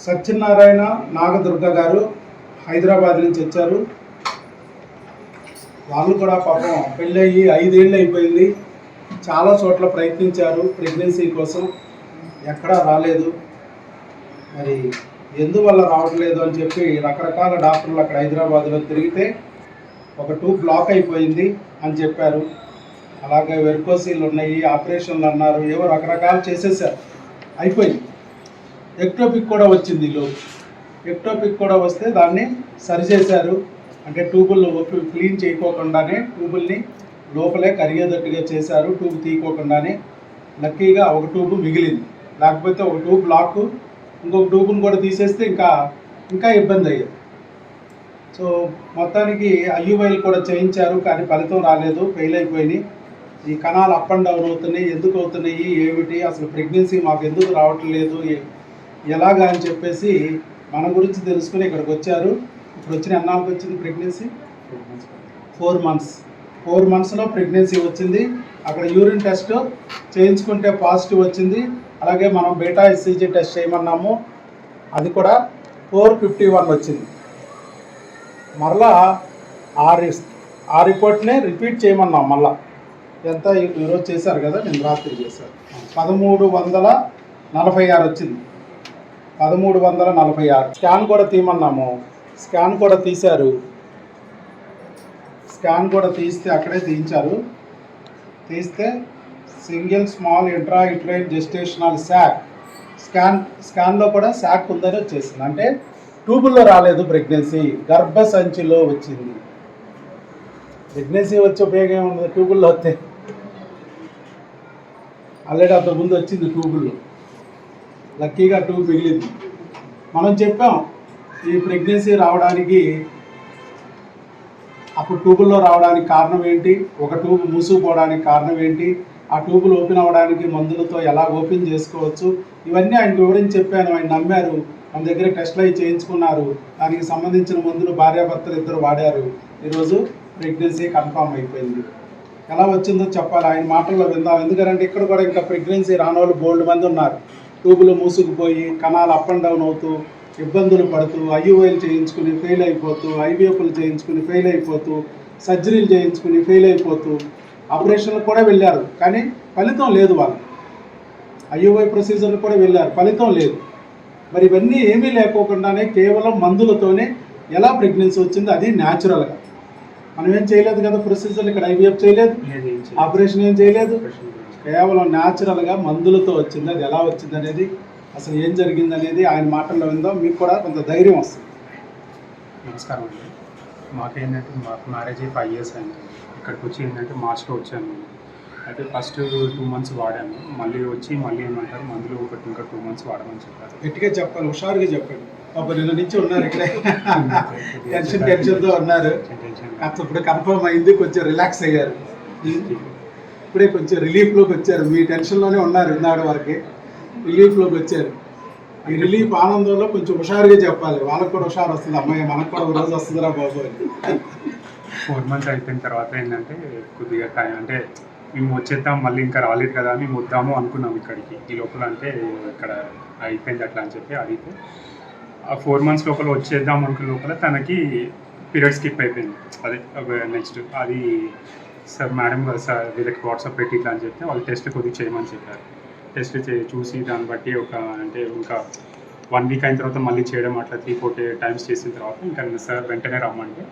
సత్యనారాయణ నాగదుర్గ గారు హైదరాబాద్ నుంచి వచ్చారు. వాళ్ళు కూడా పాపం పెళ్ళయి 5 ఏళ్ళు అయిపోయింది. చాలా చోట్ల ప్రయత్నించారు ప్రెగ్నెన్సీ కోసం, ఎక్కడా రాలేదు. మరి ఎందువల్ల రావట్లేదు అని చెప్పి రకరకాల డాక్టర్లు అక్కడ హైదరాబాద్లో తిరిగితే ఒక ట్యూబ్ బ్లాక్ అయిపోయింది అని చెప్పారు. అలాగే వెరికోసీలు ఉన్నాయి, ఆపరేషన్లు అన్నారు, ఏవో రకరకాలు చేసేసారు, అయిపోయింది. ఎక్టోపిక్ కూడా వచ్చింది. ఎక్టోపిక్ కూడా వస్తే దాన్ని సరిచేశారు. అంటే ట్యూబులు క్లీన్ చేయకోకుండానే ట్యూబుల్ని లోపలే కరిగేటట్టుగా చేశారు, ట్యూబ్ తీయకోకుండానే. లక్కీగా ఒక ట్యూబ్ మిగిలింది, లేకపోతే ఒక ట్యూబ్ బ్లాక్, ఇంకొక ట్యూబ్ని కూడా తీసేస్తే ఇంకా ఇబ్బంది అయ్యేది. సో మొత్తానికి ఐయుఐలు కూడా చేయించారు, కానీ ఫలితం రాలేదు, ఫెయిల్ అయిపోయినాయి. ఈ కణాలు అప్ అండ్ డౌన్ అవుతున్నాయి, ఎందుకు అవుతున్నాయి, ఏమిటి, అసలు ప్రెగ్నెన్సీ మాకు ఎందుకు రావట్లేదు, ఎలాగా అని చెప్పేసి మన గురించి తెలుసుకుని ఇక్కడికి వచ్చారు. ఇప్పుడు వచ్చిన ఎన్నాళ్ళకి వచ్చింది ప్రెగ్నెన్సీ? 4 months. 4 monthsలో ప్రెగ్నెన్సీ వచ్చింది. అక్కడ యూరిన్ టెస్ట్ చేయించుకుంటే పాజిటివ్ వచ్చింది. అలాగే మనం బీటా ఎస్సీజీ టెస్ట్ చేయమన్నాము, అది కూడా 451 వచ్చింది. మరలా ఆ రిపోర్ట్నే రిపీట్ చేయమన్నాం. మళ్ళా ఎంత ఈరోజు చేశారు కదా, నేను రాత్రి చేశాను. 1346 వచ్చింది. 1346. స్కాన్ కూడా తీయమన్నాము, స్కాన్ కూడా తీశారు. స్కాన్ కూడా తీస్తే అక్కడే తీయించారు. తీస్తే single small intrauterine gestational sac, స్కాన్లో కూడా శాక్ ఉందని వచ్చేసింది. అంటే ట్యూబుల్లో రాలేదు ప్రెగ్నెన్సీ, గర్భసంచిలో వచ్చింది. ప్రెగ్నెన్సీ వచ్చే ఉపయోగం ఏముంది ట్యూబుల్లో వస్తే? ఆల్రెడీ అంతకుముందు వచ్చింది ట్యూబుల్లో, లక్కీగా ట్యూబ్ మిగిలింది. మనం చెప్పాం ఈ ప్రెగ్నెన్సీ రావడానికి, అప్పుడు ట్యూబుల్లో రావడానికి కారణం ఏంటి, ఒక ట్యూబ్ మూసుకుపోవడానికి కారణం ఏంటి, ఆ ట్యూబులు ఓపెన్ అవ్వడానికి మందులతో ఎలా ఓపెన్ చేసుకోవచ్చు, ఇవన్నీ ఆయనకు వివరించి చెప్పాను. ఆయన నమ్మారు, మన దగ్గర టెస్ట్లు అవి చేయించుకున్నారు, దానికి సంబంధించిన మందులు భార్యాభర్తలు ఇద్దరు వాడారు. ఈరోజు ప్రెగ్నెన్సీ కన్ఫామ్ అయిపోయింది. ఎలా వచ్చిందో చెప్పాలి, ఆయన మాటల్లో విందాం. ఎందుకంటే ఇక్కడ కూడా ఇంకా ప్రెగ్నెన్సీ రానోళ్ళు బోల్డ్ మంది ఉన్నారు. ట్యూబులు మూసుకుపోయి కణాలు అప్ అండ్ డౌన్ అవుతూ ఇబ్బందులు పడుతూ, ఐయుఐలు చేయించుకుని ఫెయిల్ అయిపోతూ, ఐవీఎఫ్లు చేయించుకుని ఫెయిల్ అయిపోతూ, సర్జరీలు చేయించుకుని ఫెయిల్ అయిపోతూ, ఆపరేషన్లు కూడా వెళ్ళారు, కానీ ఫలితం లేదు. వాళ్ళు ఐయుఐ ప్రొసీజర్లు కూడా వెళ్ళారు, ఫలితం లేదు. మరి ఇవన్నీ ఏమీ లేకోకుండానే కేవలం మందులతోనే ఎలా ప్రెగ్నెన్సీ వచ్చింది, అది న్యాచురల్గా. మనం ఏం చేయలేదు కదా ప్రొసీజర్లు, ఇక్కడ ఐవీఎఫ్ చేయలేదు, ఆపరేషన్ ఏం చేయలేదు, కేవలం న్యాచురల్గా మందులతో వచ్చింది. అది ఎలా వచ్చింది అనేది, అసలు ఏం జరిగింది అనేది ఆయన మాటల్లో విందాం, మీకు కూడా కొంత ధైర్యం వస్తుంది. నమస్కారం అండి. మాకేంటంటే మాకు మ్యారేజ్ 5 years అయింది. ఇక్కడికి వచ్చి ఏంటంటే మార్చ్లో వచ్చాను. అయితే ఫస్ట్ 2 months వాడాను, మళ్ళీ ఏమంటారు మందులు ఇంకా 2 months వాడమని చెప్పారు. గట్టిగా చెప్పాలి, హుషారుగా చెప్పండి. పాప నిన్న నుంచి ఉన్నారు ఇక్కడే, టెన్షన్తో ఉన్నారు. ఇప్పుడు కన్ఫర్మ్ అయింది, కొంచెం రిలాక్స్ అయ్యారు, ఇప్పుడే కొంచెం రిలీఫ్లోకి వచ్చారు. మీ టెన్షన్లోనే ఉన్నారు, ఇందాక వరకే రిలీఫ్లోకి వచ్చారు. ఈ రిలీఫ్ ఆనందంలో కొంచెం హుషారుగా చెప్పాలి, వాళ్ళకు కూడా హుషారు వస్తుంది. అమ్మాయి మనకు కూడా ఒక రోజు వస్తుందిరా బాబు అని. 4 months అయిపోయిన తర్వాత ఏంటంటే కొద్దిగా టైం, అంటే మేము వచ్చేద్దాం, మళ్ళీ ఇంకా రాలేదు కదా అని వద్దాము అనుకున్నాం ఇక్కడికి. ఈ లోపల అంటే ఇక్కడ అయిపోయింది అట్లా అని చెప్పి అడిగితే, ఆ 4 months లోపల వచ్చేద్దాం అనుకున్న లోపల తనకి పీరియడ్ స్కిప్ అయిపోయింది. అదే నెక్స్ట్ అది సార్ మేడం సార్ వీళ్ళకి వాట్సాప్ పెట్టి ఇట్లా అని చెప్తే వాళ్ళు టెస్ట్ కొద్దిగా చేయమని చెప్పారు. టెస్ట్ చూసి దాన్ని బట్టి అంటే ఇంకా 1 week అయిన తర్వాత మళ్ళీ చేయడం, అట్లా 3-4 times చేసిన తర్వాత ఇంకా సార్ వెంటనే రమ్మంటే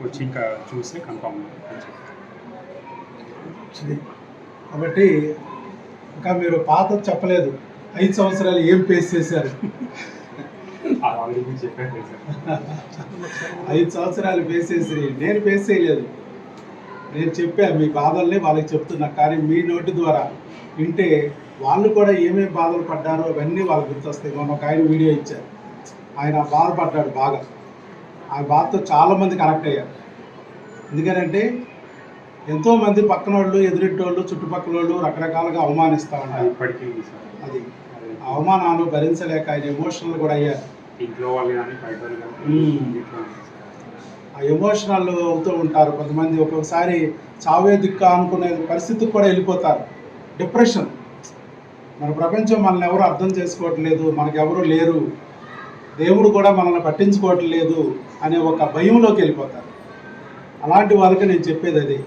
వచ్చి ఇంకా చూసి కన్ఫామ్ అని చెప్పారు. కాబట్టి ఇంకా మీరు పాత చెప్పలేదు, 5 సంవత్సరాలు ఏం ఫేస్ చేశారు? ఆల్రెడీ చెప్పారు సార్. 5 సంవత్సరాలు ఫేస్ చేసి, నేను ఫేస్ చేయలేదు. నేను చెప్పాను మీ బాధల్ని వాళ్ళకి చెప్తున్నా, కానీ మీ నోటి ద్వారా వింటే వాళ్ళు కూడా ఏమేమి బాధలు పడ్డారో అవన్నీ వాళ్ళకి గుర్తొస్తాయి. మనం ఒక ఆయన వీడియో ఇచ్చారు, ఆయన బాధపడ్డాడు బాగా. ఆ బాధతో చాలామంది కనెక్ట్ అయ్యారు. ఎందుకంటే ఎంతోమంది పక్కన వాళ్ళు, ఎదురెట్టోళ్ళు, చుట్టుపక్కల వాళ్ళు రకరకాలుగా అవమానిస్తూ ఉంటారు. ఇప్పటికీ అది అవమానాలు భరించలేక ఆయన ఎమోషనల్ కూడా అయ్యారు. ఇంట్లో వాళ్ళు కానీ బయట వాళ్ళు కానీ ఆ ఎమోషనల్ అవుతూ ఉంటారు. కొంతమంది ఒక్కొక్కసారి చావే దిక్కు అనుకునే పరిస్థితికి కూడా వెళ్ళిపోతారు. డిప్రెషన్, మన ప్రపంచం మనల్ని ఎవరు అర్థం చేసుకోవట్లేదు, మనకు ఎవరు లేరు, దేవుడు కూడా మనల్ని పట్టించుకోవట్లేదు అనే ఒక భయంలోకి వెళ్ళిపోతారు. అలాంటి వాళ్ళకి నేను చెప్పేది అదే.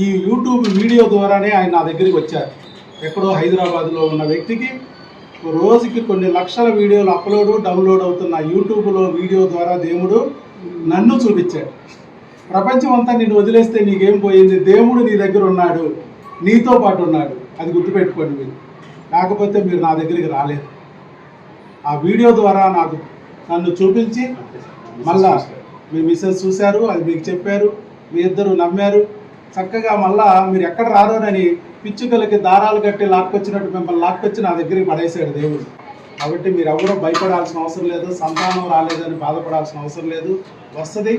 ఈ యూట్యూబ్ వీడియో ద్వారానే ఆయన నా దగ్గరికి వచ్చారు. ఎక్కడో హైదరాబాద్లో ఉన్న వ్యక్తికి రోజుకి కొన్ని లక్షల వీడియోలు డౌన్లోడ్ అవుతున్న యూట్యూబ్లో వీడియో ద్వారా దేవుడు నన్ను చూపించాడు. ప్రపంచం అంతా నిన్ను వదిలేస్తే నీకేం పోయింది, దేవుడు నీ దగ్గర ఉన్నాడు, నీతో పాటు ఉన్నాడు, అది గుర్తుపెట్టుకోండి మీరు. కాకపోతే మీరు నా దగ్గరికి రాలేదు. ఆ వీడియో ద్వారా నన్ను చూపించి మళ్ళా మీ మిస్సెస్ చూశారు, అది మీకు చెప్పారు, మీ ఇద్దరు నమ్మారు. చక్కగా మళ్ళా మీరు ఎక్కడ రారోనని పిచ్చుకలకి దారాలు కట్టి లాక్కొచ్చినట్టు మిమ్మల్ని లాక్కొచ్చి నా దగ్గరికి పడేసాడు దేవుడు. కాబట్టి మీరు ఎవరో భయపడాల్సిన అవసరం లేదు, సంతానం రాలేదని బాధపడాల్సిన అవసరం లేదు. వస్తుంది.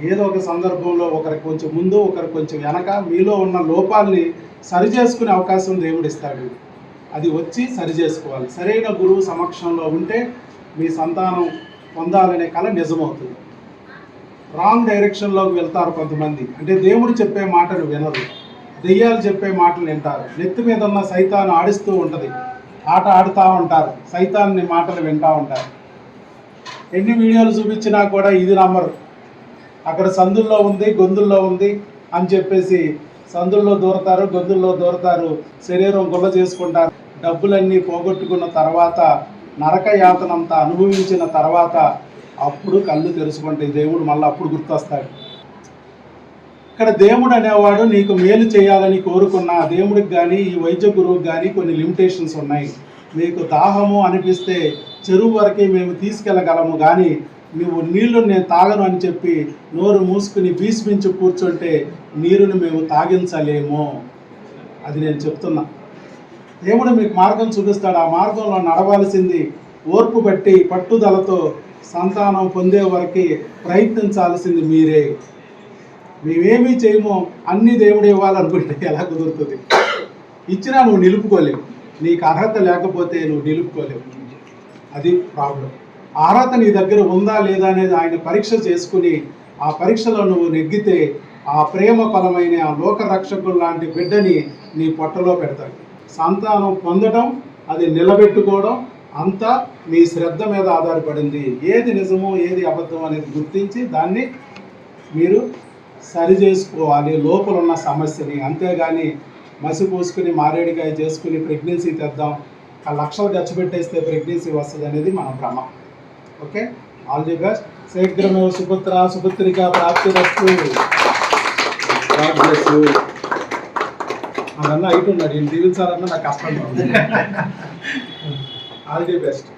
ఏదో ఒక సందర్భంలో ఒకరికి కొంచెం ముందు, ఒకరికి కొంచెం వెనక మీలో ఉన్న లోపాలని సరిచేసుకునే అవకాశం దేవుడు ఇస్తాడు. అది వచ్చి సరి చేసుకోవాలి. సరైన గురువు సమక్షంలో ఉంటే మీ సంతానం పొందాలనే కళ నిజమవుతుంది. రాంగ్ డైరెక్షన్లోకి వెళ్తారు కొంతమంది. అంటే దేవుడు చెప్పే మాటలు వినరు, దెయ్యాలు చెప్పే మాటలు వింటారు. నెత్తి మీద ఉన్న సైతాన్ని ఆడిస్తూ ఉంటుంది, ఆట ఆడుతూ ఉంటారు, సైతాన్ని మాటలు వింటూ ఉంటారు. ఎన్ని వీడియోలు చూపించినా కూడా ఇది నమ్మరు. అక్కడ సందుల్లో ఉంది, గొంతుల్లో ఉంది అని చెప్పేసి సందుల్లో దూరతారు, గొంతుల్లో దూరతారు, శరీరం గుల్ల చేసుకుంటారు. డబ్బులన్నీ పోగొట్టుకున్న తర్వాత, నరక యాతనంతా అనుభవించిన తర్వాత అప్పుడు కళ్ళు తెరుచుకుంటాయి. దేవుడు మళ్ళీ అప్పుడు గుర్తొస్తాడు. ఇక్కడ దేవుడు అనేవాడు నీకు మేలు చేయాలని కోరుకున్న దేవుడికి కానీ ఈ వైద్య గురువుకి కానీ కొన్ని లిమిటేషన్స్ ఉన్నాయి. మీకు దాహము అనిపిస్తే చెరువు వరకు మేము తీసుకెళ్ళగలము, కానీ నువ్వు నీళ్లు నేను తాగను అని చెప్పి నోరు మూసుకుని భీష్మించి కూర్చుంటే నీరుని మేము తాగించలేము. అది నేను చెప్తున్నా. దేవుడు మీకు మార్గం చూపిస్తాడు. ఆ మార్గంలో నడవాల్సింది ఓర్పు బట్టి పట్టుదలతో సంతానం పొందే వరకు ప్రయత్నించాల్సింది మీరే. మేమేమీ చేయమో అన్ని దేవుడు ఇవ్వాలనుకుంటే ఎలా కుదురుతుంది? ఇచ్చినా నువ్వు నిలుపుకోలేవు. నీకు అర్హత లేకపోతే నువ్వు నిలుపుకోలేవు. అది ప్రాబ్లం. అర్హత నీ దగ్గర ఉందా లేదా అనేది ఆయన పరీక్ష చేసుకుని ఆ పరీక్షలో నువ్వు నెగ్గితే ఆ ప్రేమ ఫలమైన ఆ లోకరక్షకుడు లాంటి బిడ్డని నీ పొట్టలో పెడతాడు. సంతానం పొందడం, అది నిలబెట్టుకోవడం అంతా మీ శ్రద్ధ మీద ఆధారపడింది. ఏది నిజమో ఏది అబద్ధం అనేది గుర్తించి దాన్ని మీరు సరి చేసుకోవాలి, లోపల ఉన్న సమస్యని. అంతేగాని మసి పూసుకుని మారేడికాయ చేసుకుని ప్రెగ్నెన్సీ తెద్దాం, ఆ లక్షలు ఖర్చు పెట్టేస్తే ప్రెగ్నెన్సీ వస్తుంది అనేది మన భ్రమ. Okay, all the best. శీఘ్రమే సుపుత్ర సుపుత్రిక ప్రాప్తిరస్తు. అదన్నా అయితున్నాడు, ఈయన దీవించాలన్నా నాకు కష్టంగా ఉంది. All the best.